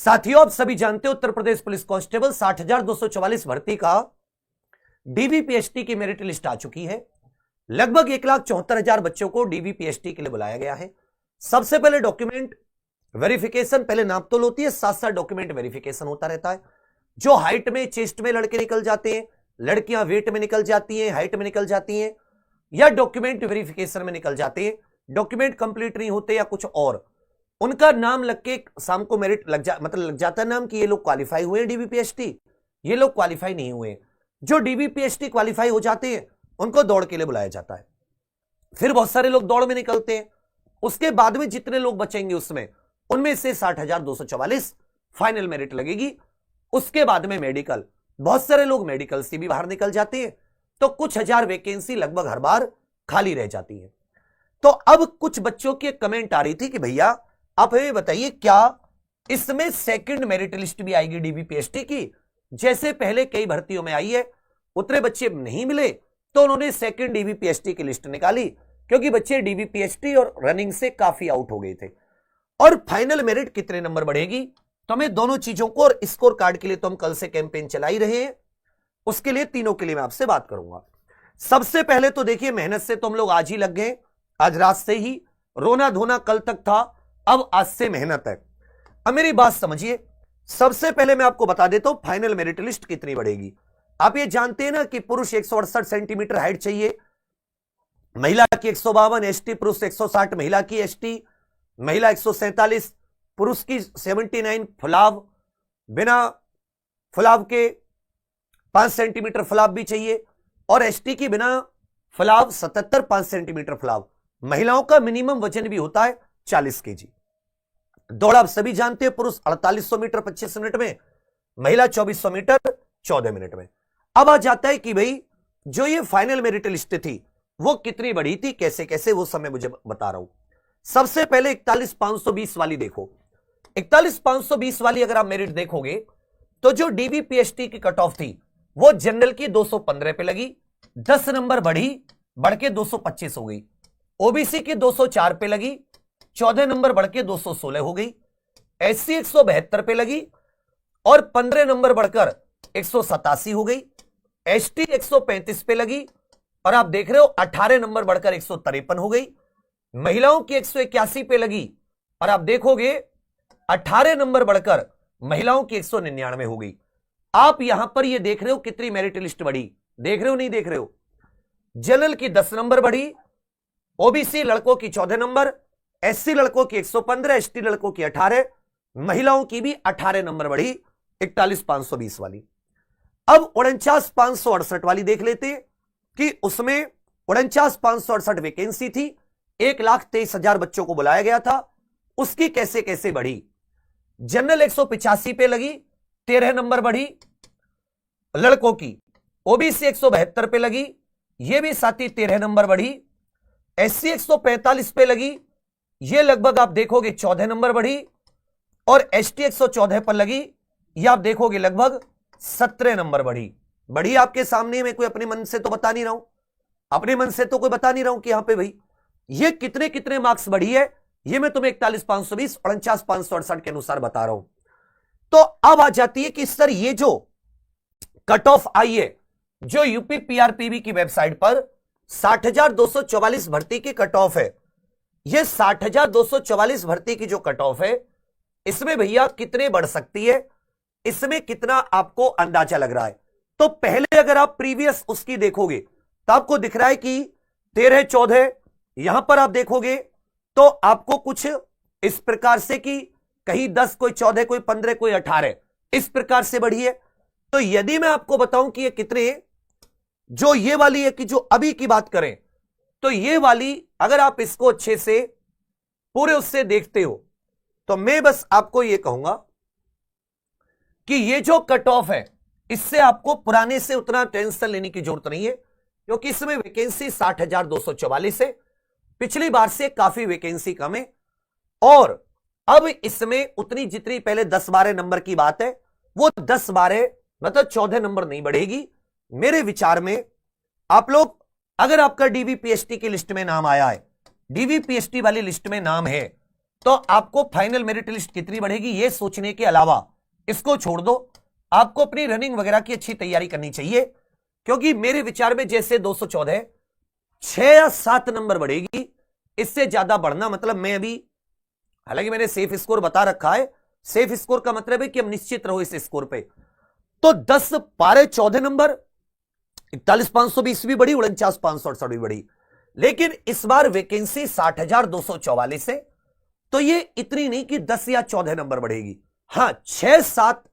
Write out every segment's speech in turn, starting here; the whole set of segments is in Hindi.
साथियों, आप सभी जानते हो उत्तर प्रदेश पुलिस कांस्टेबल 60,244 भर्ती का डीवीपीएसटी की मेरिट लिस्ट आ चुकी है। लगभग 1,74,000 बच्चों को डीवीपीएसटी के लिए बुलाया गया है। सबसे पहले डॉक्यूमेंट वेरिफिकेशन, पहले नापतोल होती है, साथ साथ डॉक्यूमेंट वेरिफिकेशन होता रहता है। जो हाइट में, चेस्ट में लड़के निकल जाते हैं, लड़कियां वेट में निकल जाती हैं, हाइट में निकल जाती हैं, या डॉक्यूमेंट वेरिफिकेशन में निकल जाते हैं, डॉक्यूमेंट कंप्लीट नहीं होते या कुछ और, उनका नाम लग के शाम को मेरिट लग जाता है नाम कि ये लोग क्वालिफाई हुए हैं डीवीपीएसटी, ये लोग क्वालिफाई नहीं हुए। जो डीवीपीएसटी क्वालिफाई हो जाते हैं उनको दौड़ के लिए बुलाया जाता है। फिर बहुत सारे लोग दौड़ में निकलते हैं। उसके बाद में जितने लोग बचेंगे उसमें उनमें से 60,244 फाइनल मेरिट लगेगी। उसके बाद में मेडिकल, बहुत सारे लोग मेडिकल से भी बाहर निकल जाते हैं, तो कुछ हजार वैकेंसी लगभग हर बार खाली रह जाती है। तो अब कुछ बच्चों की एक कमेंट आ रही थी कि भैया आप हमें बताइए क्या इसमें सेकंड मेरिट लिस्ट भी आएगी डीवीपीएसटी की, जैसे पहले कई भर्तियों में आई है। उतने बच्चे नहीं मिले तो उन्होंने सेकंड डीवीपीएसटी की लिस्ट निकाली, क्योंकि बच्चे डीवीपीएसटी और रनिंग से काफी आउट हो गए थे। और फाइनल मेरिट कितने नंबर बढ़ेगी, तो हमें दोनों चीजों को, और स्कोर कार्ड के लिए तो हम कल से कैंपेन चला ही रहे हैं, उसके लिए तीनों के लिए मैं आपसे बात करूंगा। सबसे पहले तो देखिए, मेहनत से तो हम लोग आज ही लग गए, आज रात से ही, रोना धोना कल तक था, अब आज से मेहनत है। अब मेरी बात समझिए, सबसे पहले मैं आपको बता देता हूं फाइनल मेरिट लिस्ट कितनी बढ़ेगी। आप ये जानते हैं ना कि पुरुष 168 सेंटीमीटर हाइट चाहिए, महिला की 152, एसटी पुरुष 160, महिला की एसटी, महिला 147, पुरुष की 79 फुलाव, बिना फुलाव के 5 सेंटीमीटर फुलाव भी चाहिए, और एसटी की बिना फुलाव 77 5 सेंटीमीटर फुलाव। महिलाओं का मिनिमम वजन भी होता है 40 केजी। दौड़ आप सभी जानते हैं, पुरुष 4800 मीटर 25 मिनट में, महिला 2400 मीटर 14 मिनट में। अब आ जाता है कि भाई जो ये फाइनल मेरिट लिस्ट थी वो कितनी बढ़ी थी, कैसे कैसे, वो समय मुझे बता रहा हूं। सबसे पहले 41,520 वाली देखो। 41,520 वाली अगर आप मेरिट देखोगे तो जो डीवीपीएसटी की कट ऑफ थी वो जनरल की 215 पे लगी, 10 नंबर बढ़ी, बढ़ के 225 हो गई। ओबीसी की 204 पे लगी, 14 नंबर बढ़ के 216 हो गई। एससी 172 पे लगी और 15 नंबर बढ़कर 187 हो गई। एसटी 135 पे लगी और आप देख रहे हो 18 नंबर बढ़कर 153 हो गई। महिलाओं की 181 पे लगी और आप देखोगे 18 नंबर बढ़कर महिलाओं की 199 हो गई। आप यहां पर ये देख रहे हो कितनी मेरिट लिस्ट बढ़ी, देख रहे हो नहीं देख रहे हो? जनरल की 10 नंबर बढ़ी, ओबीसी लड़कों की 14 नंबर, एससी लड़कों की 115, एसटी लड़कों की 18, महिलाओं की भी 18 नंबर बढ़ी, 41,520 वाली। अब 49,568 वाली देख लेते कि उसमें 49,568 वैकेंसी थी, 1,23,000 बच्चों को बुलाया गया था, उसकी कैसे कैसे बढ़ी। जनरल 185 पे लगी, 13 नंबर बढ़ी लड़कों की। ओबीसी 172 पे लगी, यह भी साथ ही 13 नंबर बढ़ी। एससी 145 पे लगी, यह लगभग आप देखोगे 14 नंबर बढ़ी, और एसटी 114 पर लगी, यह आप देखोगे लगभग 17 नंबर बढ़ी आपके सामने। मैं कोई अपने मन से तो बता नहीं रहा हूं, अपने मन से तो कोई बता नहीं रहा हूं कि यहां पे भाई ये कितने कितने मार्क्स बढ़ी है, ये मैं तुम्हें 41,520 49,568 के अनुसार बता रहा हूं। तो अब आ जाती है कि सर ये जो कट ऑफ आई है, जो यूपी पीआरपीबी की वेबसाइट पर 60,244 भर्ती की कट ऑफ है, ये 60,244 भर्ती की जो कट ऑफ है, इसमें भैया कितने बढ़ सकती है, इसमें कितना आपको अंदाजा लग रहा है? तो पहले अगर आप प्रीवियस उसकी देखोगे तो आपको दिख रहा है कि 13 14, यहां पर आप देखोगे तो आपको कुछ इस प्रकार से कि कहीं 10, कोई 14, कोई 15, कोई 18, इस प्रकार से बढ़ी है। तो यदि मैं आपको बताऊं कि ये कितने, जो ये वाली है कि जो अभी की बात करें, तो ये वाली अगर आप इसको अच्छे से पूरे उससे देखते हो तो मैं बस आपको ये कहूंगा कि ये जो कट ऑफ है इससे आपको पुराने से उतना टेंशन लेने की जरूरत नहीं है, क्योंकि इसमें वैकेंसी 60,244 है, पिछली बार से काफी वैकेंसी कम है। और अब इसमें उतनी जितनी पहले 10-12 नंबर की बात है, वो 10-12 मतलब 14 नंबर नहीं बढ़ेगी। मेरे विचार में आप लोग, अगर आपका डीवीपीएसटी की लिस्ट में नाम आया है, डीवीपीएसटी वाली लिस्ट में नाम है, तो आपको फाइनल मेरिट लिस्ट कितनी बढ़ेगी ये सोचने के अलावा इसको छोड़ दो, आपको अपनी रनिंग वगैरह की अच्छी तैयारी करनी चाहिए, क्योंकि मेरे विचार में जैसे 214 6 या 7 नंबर बढ़ेगी, इससे ज्यादा बढ़ना मतलब मैं अभी, हालांकि मैंने सेफ स्कोर बता रखा है, सेफ स्कोर का मतलब है कि हम निश्चित रहो इस स्कोर पे, तो 10 12 14 नंबर 41,520 भी बढ़ी, 49,568 भी बढ़ी, लेकिन इस बार वैकेंसी 60,244 है, तो ये इतनी नहीं कि 10 या 14 नंबर बढ़ेगी, हां 6-7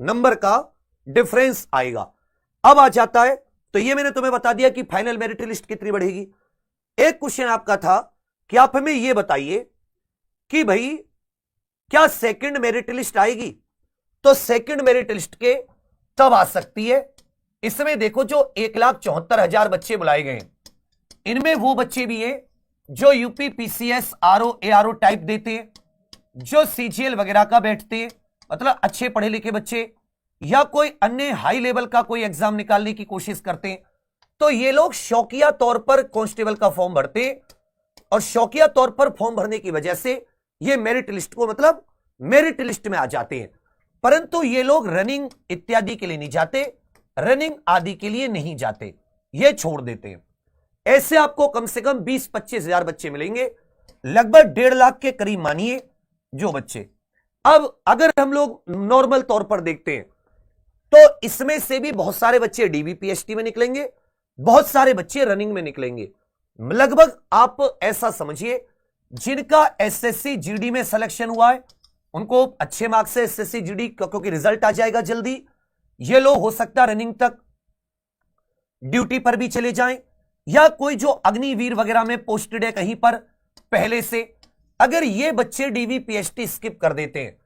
नंबर का डिफरेंस आएगा। अब आ जाता है, तो ये मैंने तुम्हें बता दिया कि फाइनल मेरिट लिस्ट कितनी बढ़ेगी। एक क्वेश्चन आपका था कि आप हमें ये बताइए कि भाई क्या सेकंड मेरिट लिस्ट आएगी, तो सेकंड मेरिट लिस्ट के तब आ सकती है, इसमें देखो जो 1,74,000 बच्चे बुलाए गए हैं, इनमें वो बच्चे भी हैं जो UP PCS RO ARO type देते हैं, जो सीजीएल वगैरह का बैठते हैं, मतलब अच्छे पढ़े लिखे बच्चे, या कोई अन्य हाई लेवल का कोई एग्जाम निकालने की कोशिश करते हैं, तो ये लोग शौकिया तौर पर कांस्टेबल का फॉर्म भरते हैं, और शौकिया तौर पर फॉर्म भरने की वजह से ये मेरिट लिस्ट को मतलब मेरिट लिस्ट में आ जाते हैं, परंतु ये लोग रनिंग इत्यादि के लिए नहीं जाते, रनिंग आदि के लिए नहीं जाते, ये छोड़ देते हैं। ऐसे आपको कम से कम 20-25 हजार बच्चे मिलेंगे, लगभग 1.5 लाख के करीब मानिए जो बच्चे। अब अगर हम लोग नॉर्मल तौर पर देखते हैं तो इसमें से भी बहुत सारे बच्चे डीबीपीएसटी में निकलेंगे, बहुत सारे बच्चे रनिंग में निकलेंगे, लगभग आप ऐसा समझिए जिनका एसएससी जीडी में सिलेक्शन हुआ है उनको अच्छे मार्क्स से एसएससी जीडी, क्योंकि रिजल्ट आ जाएगा जल्दी, ये लोग हो सकता रनिंग तक ड्यूटी पर भी चले जाएं, या कोई जो अग्निवीर वगैरह में पोस्टेड है कहीं पर पहले से, अगर ये बच्चे डीवीपीएसटी स्किप कर देते हैं,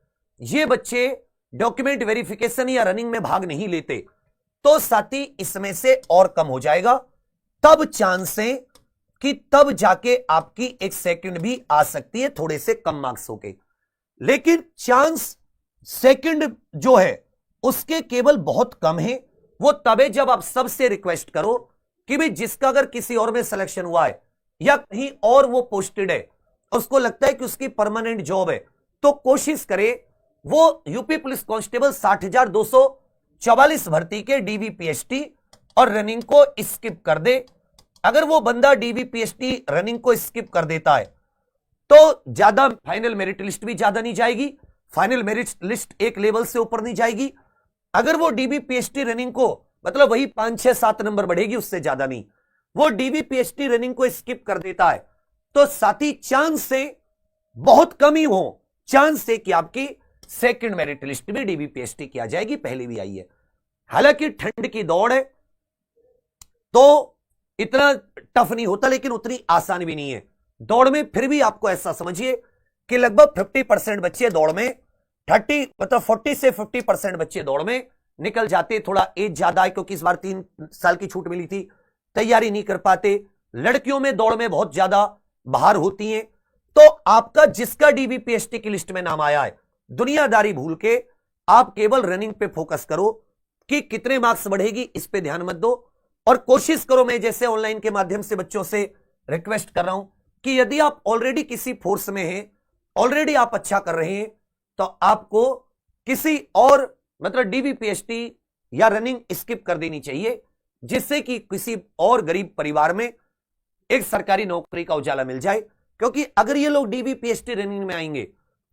ये बच्चे डॉक्यूमेंट वेरिफिकेशन या रनिंग में भाग नहीं लेते, तो साथी इसमें से और कम हो जाएगा, तब चांस है कि तब जाके आपकी एक सेकंड भी आ सकती है थोड़े से कम मार्क्स होके, लेकिन चांस सेकंड जो है उसके केवल बहुत कम है, वो तबे जब आप सबसे रिक्वेस्ट करो कि भाई जिसका अगर किसी और में सिलेक्शन हुआ है या कहीं और वो पोस्टेड है, उसको लगता है कि उसकी परमानेंट जॉब है, तो कोशिश करे वो यूपी पुलिस कांस्टेबल 60,244 भर्ती के डीवीपीएसटी और रनिंग को स्किप कर दे। अगर वो बंदा डीवीपीएसटी रनिंग को स्किप कर देता है तो ज्यादा फाइनल मेरिट लिस्ट भी ज्यादा नहीं जाएगी, फाइनल मेरिट लिस्ट एक लेवल से ऊपर नहीं जाएगी। अगर वो डीबीपीएसटी रनिंग को मतलब वही 5-6-7 नंबर बढ़ेगी, उससे ज्यादा नहीं, वो डीबीपीएसटी रनिंग को स्किप कर देता है, तो साथी चांस से बहुत कम ही हो, चांस से कि आपकी सेकंड मेरिट लिस्ट में डीबीपीएसटी की आ जाएगी, पहले भी आई है। हालांकि ठंड की दौड़ है तो इतना टफ नहीं होता, लेकिन उतनी आसान भी नहीं है दौड़ में, फिर भी आपको ऐसा समझिए कि लगभग 50% बच्चे दौड़ में 40 से 50% बच्चे दौड़ में निकल जाते। थोड़ा एज ज्यादा है क्योंकि इस बार 3 साल की छूट मिली थी, तैयारी नहीं कर पाते, लड़कियों में दौड़ में बहुत ज्यादा बाहर होती हैं, तो आपका जिसका डीबीपीएसटी की लिस्ट में नाम आया है, दुनियादारी भूल के आप केवल रनिंग पे फोकस करो कि कितने मार्क्स बढ़ेगी, इस पे ध्यान मत दो, और कोशिश करो, मैं जैसे ऑनलाइन के माध्यम से बच्चों से रिक्वेस्ट कर रहा हूं कि यदि आप ऑलरेडी किसी फोर्स में हैं, ऑलरेडी आप अच्छा कर रहे हैं, तो आपको किसी और मतलब डीबीपीएसटी या रनिंग स्किप कर देनी चाहिए, जिससे कि किसी और गरीब परिवार में एक सरकारी नौकरी का उजाला मिल जाए। क्योंकि अगर ये लोग डीबीपीएसटी रनिंग में आएंगे,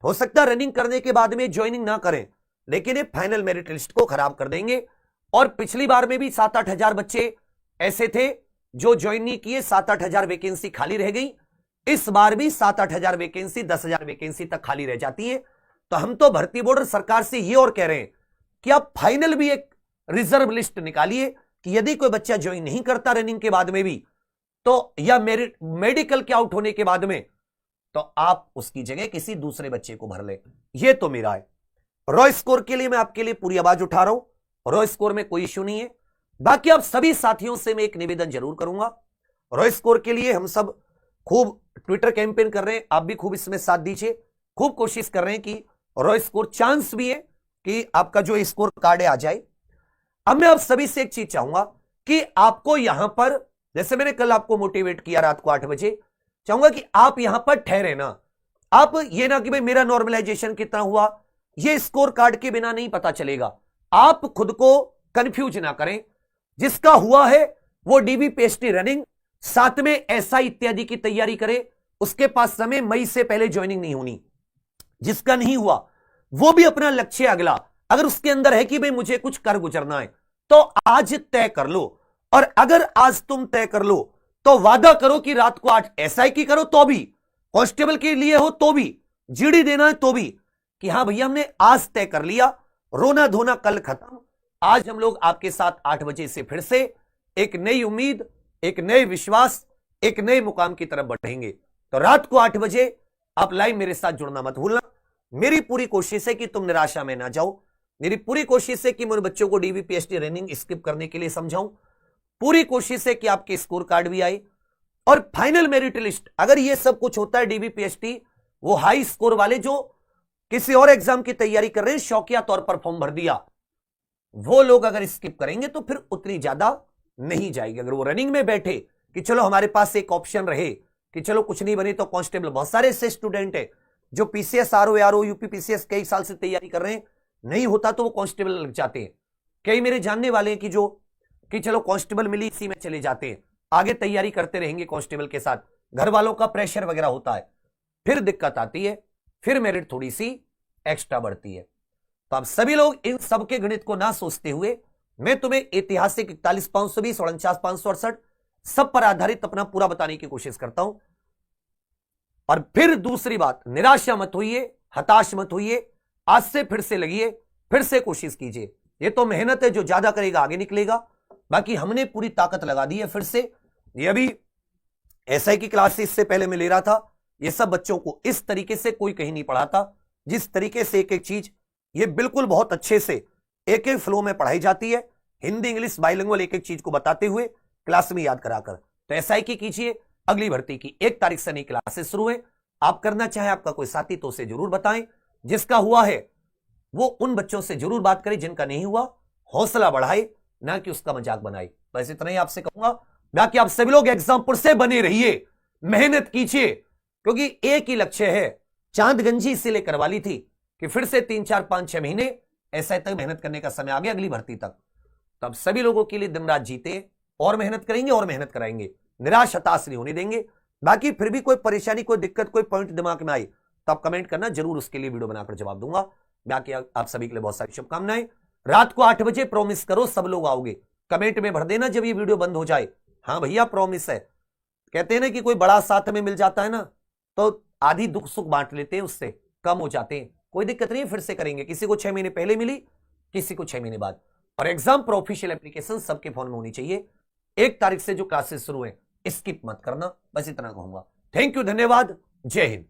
हो सकता है रनिंग करने के बाद में ज्वाइनिंग ना करें, लेकिन ये फाइनल मेरिट लिस्ट को खराब कर देंगे। और पिछली बार में भी 7-8 हजार बच्चे ऐसे थे जो ज्वाइन नहीं किए, 7-8 हजार वैकेंसी खाली रह गई। इस बार भी 7-8 हजार वैकेंसी 10 हजार वैकेंसी तक खाली रह जाती है। तो हम तो भर्ती बोर्ड सरकार से ये और कह रहे हैं कि आप फाइनल भी एक रिजर्व लिस्ट निकालिए कि यदि कोई बच्चा ज्वाइन नहीं करता रनिंग के बाद में भी, तो या मेडिकल के आउट होने के बाद में, तो आप उसकी जगह किसी दूसरे बच्चे को भर ले। ये तो मेरा है। रॉ स्कोर के लिए मैं आपके लिए पूरी आवाज उठा रहा हूं, रॉ स्कोर में कोई इश्यू नहीं है। बाकी आप सभी साथियों से मैं एक निवेदन जरूर करूंगा, रॉ स्कोर के लिए हम सब खूब ट्विटर कैंपेन कर रहे हैं, आप भी खूब इसमें साथ दीजिए, खूब कोशिश कर रहे हैं कि रॉ स्कोर, चांस भी है कि आपका जो स्कोर कार्ड है आ जाए। अब मैं आप सभी से एक चीज चाहूंगा कि आपको यहां पर, जैसे मैंने कल आपको मोटिवेट किया रात को 8 बजे, चाहूंगा कि आप यहां पर ठहरे ना, आप ये ना कि भाई मेरा नॉर्मलाइजेशन कितना हुआ, ये स्कोर कार्ड के बिना नहीं पता चलेगा। आप खुद को कंफ्यूज ना करें। जिसका हुआ है वो डीबीपीएसटी रनिंग, साथ में एसआई इत्यादि की तैयारी करे, उसके पास समय मई से पहले ज्वाइनिंग नहीं होनी। जिसका नहीं हुआ वो भी अपना लक्ष्य अगला, अगर उसके अंदर है कि भाई मुझे कुछ कर गुजरना है, तो आज तय कर लो। और अगर आज तुम तय कर लो तो वादा करो कि रात को 8 एसआई की करो तो भी, कांस्टेबल के लिए हो तो भी, जीडी देना है तो भी, कि हां भैया हमने आज तय कर लिया, रोना धोना कल खत्म। आज हम लोग आपके साथ 8 बजे से फिर से एक नई उम्मीद, एक नए विश्वास, एक नए मुकाम की तरफ बढ़ेंगे। तो रात को 8 बजे आप लाइव मेरे साथ जुड़ना मत भूलना। मेरी पूरी कोशिश है कि तुम निराशा में ना जाओ। मेरी पूरी कोशिश है कि मैं बच्चों को डीबीपीएसटी रनिंग स्किप करने के लिए समझाऊं। पूरी कोशिश है कि आपके स्कोर कार्ड भी आए और फाइनल मेरिट लिस्ट। अगर ये सब कुछ होता है डीबीपीएसटी, वो हाई स्कोर वाले जो किसी और एग्जाम की तैयारी कर रहे हैं, शौकिया तौर पर फॉर्म भर दिया, वो लोग अगर स्किप करेंगे तो फिर उतनी ज्यादा नहीं जाएगी। अगर वो रनिंग में बैठे कि चलो हमारे पास एक ऑप्शन रहे कि चलो कुछ नहीं बने तो कांस्टेबल, बहुत सारे ऐसे स्टूडेंट है जो PCS, RO, RO, UP PCS कई साल से तैयारी कर रहे हैं, नहीं होता तो वो कांस्टेबल लग जाते हैं। कई मेरे जानने वाले हैं कि जो कि चलो कांस्टेबल मिली इसी में चले जाते हैं, आगे तैयारी करते रहेंगे कांस्टेबल के साथ, घर वालों का प्रेशर वगैरह होता है, फिर दिक्कत आती है, फिर मेरिट थोड़ी सी एक्स्ट्रा बढ़ती है। तो आप सभी लोग इन सबके गणित को ना सोचते हुए मैं तुम्हें ऐतिहासिक 41,520, 49,568 सब पर आधारित अपना पूरा बताने की कोशिश करता हूं। और फिर दूसरी बात, निराशा मत होइए, हताश मत होइए, आज से फिर से लगिए, फिर से कोशिश कीजिए। ये तो मेहनत है, जो ज्यादा करेगा आगे निकलेगा। बाकी हमने पूरी ताकत लगा दी है फिर से। ये अभी एसआई की क्लास इससे पहले मैं ले रहा था, ये सब बच्चों को इस तरीके से कोई कहीं नहीं पढ़ाता, जिस तरीके से एक एक चीज ये बिल्कुल बहुत अच्छे से एक एक फ्लो में पढ़ाई जाती है, हिंदी इंग्लिश बाइलिंगुअल एक एक चीज को बताते हुए क्लास में याद कराकर। तो एसआई की कीजिए, अगली भर्ती की 1 तारीख से नई क्लासेस शुरू है। आप करना चाहे आपका कोई साथी तो उसे जरूर बताएं, जिसका हुआ है वो उन बच्चों से जरूर बात करें, जिनका नहीं हुआ हौसला बढ़ाए, ना कि उसका मजाक बनाए। बस इतना ही आपसे कहूंगा। बाकी आप सभी लोग एग्जाम पर से बने रहिए, मेहनत कीजिए, क्योंकि एक ही लक्ष्य है। चांदगंजी इसीलिए करवा ली थी कि फिर से 3, 4, 5, 6 महीने ऐसा तक मेहनत करने का समय आ गया अगली भर्ती तक। तो अब सभी लोगों के लिए दिन रात जीते और मेहनत करेंगे और मेहनत कराएंगे, निराश हताश नहीं होने देंगे। बाकी फिर भी कोई परेशानी, कोई दिक्कत, कोई पॉइंट दिमाग में आए तो आप कमेंट करना, जरूर उसके लिए वीडियो बनाकर जवाब दूंगा। बाकी आप सभी के लिए बहुत सारी शुभकामनाएं। रात को 8 बजे प्रॉमिस करो सब लोग आओगे, कमेंट में भर देना जब ये वीडियो बंद हो जाए, हाँ भैया प्रॉमिस है। कहते हैं ना कि कोई बड़ा साथ में मिल जाता है ना, तो आधी दुख सुख बांट लेते हैं, उससे कम हो जाते हैं। कोई दिक्कत नहीं है, फिर से करेंगे। किसी को 6 महीने पहले मिली, किसी को 6 महीने बाद। और एग्जाम पर ऑफिशियल एप्लीकेशन सबके फोन में होनी चाहिए। 1 तारीख से जो क्लासेस शुरू है स्किप मत करना, बस इतना कहूंगा। थैंक यू, धन्यवाद, जय हिंद।